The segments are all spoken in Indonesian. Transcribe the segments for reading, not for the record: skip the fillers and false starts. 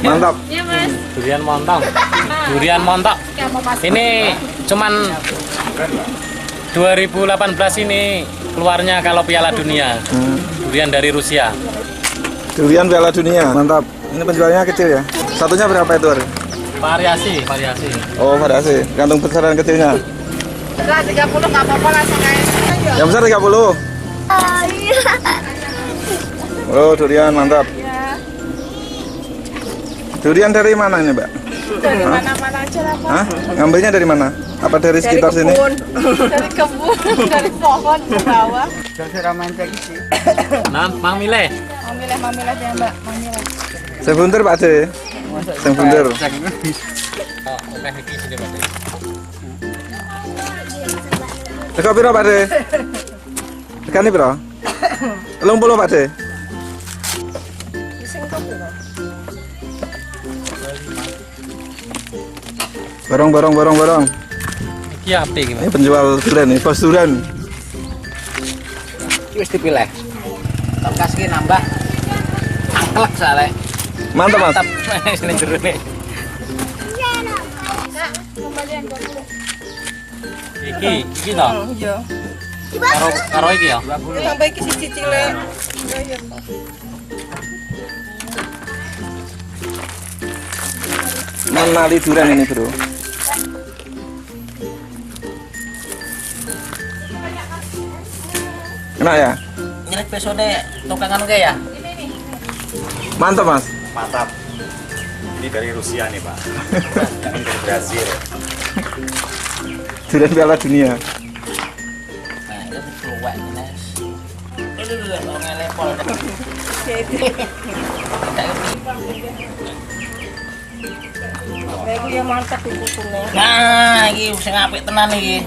Mantap. Iya, Mas. Durian montong. Durian montok. Ini cuman 2018 ini keluarnya kalau Piala Dunia. Durian dari Rusia. Durian Piala Dunia. Mantap. Ini penjualnya kecil ya. Satunya berapa itu, Ar? Variasi. Oh, variasi. Gantung besaran kecilnya. Udah 30 nggak apa-apa langsung aja. Yang besar 30. Oh, durian mantap. Durian dari mana ini, Mbak? Dari mana-mana aja lah, Pak. Hah? Ngambilnya dari mana? Apa dari sekitar sini? Dari kebun, dari pohon ke bawah. Nah, Mang Mileh. Mamilah ya, Mbak. Mamilah. Sing bunder, Pak De. Sing bunder. Oh, oke iki sini, Pak. Teko piro, Pak De? Tekane piro? 30, Pak De. Borong. Iki apa iki, Mas? Ini penjual durian nih, bos durian. Wis dipilih. Tak kasih nambah. Angklek soalnya. Mantap, Mas. Sini jero nih. Iki toh. Iya. Karo iki ya. Sampai iki siji cilik. Menali durian ini, Bro. Enak ya? Ini besoknya tukangan ke ya? Mantap, Mas. Mantap. Ini dari Rusia nih, Pak. Ini dari Brazil. Durian Piala Dunia. Nah, itu keluar Nes. Itu orang ngelepol. Iku ya mantap iku kuning. Nah, iki sing apik tenan iki.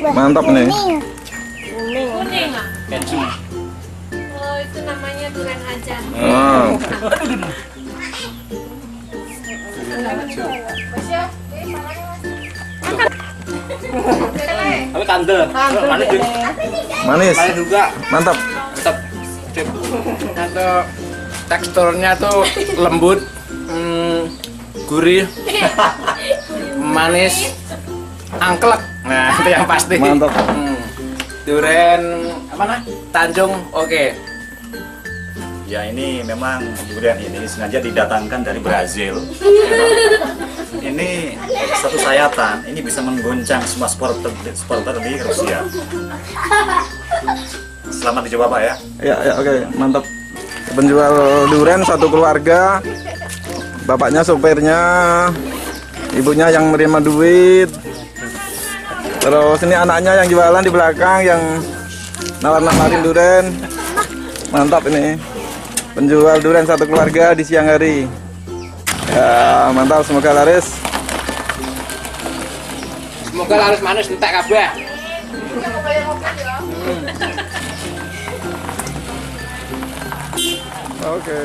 Mantap nih. Kuning. Keju. Oh, itu namanya durian aja. Oh. Tapi tante. Mana Jun? Manis. Manis juga. Mantap. Tetap. Atau teksturnya tuh lembut, gurih, manis, angklek. Nah, itu yang pasti. Mantap. Durian apa nah? Tanjung, oke. Ya, ini memang durian ini sengaja didatangkan dari Brazil. Ini satu sayatan, ini bisa mengguncang semua supporter di Rusia. Selamat dicoba, Pak ya. Ya, oke. Mantap. Penjual durian satu keluarga. Bapaknya sopirnya, ibunya yang menerima duit. Terus ini anaknya yang jualan di belakang yang nawar-nawarin durian. Mantap ini. Penjual durian satu keluarga di siang hari. Ya, mantap, semoga laris. Semoga laris manis entek kabeh. Oke.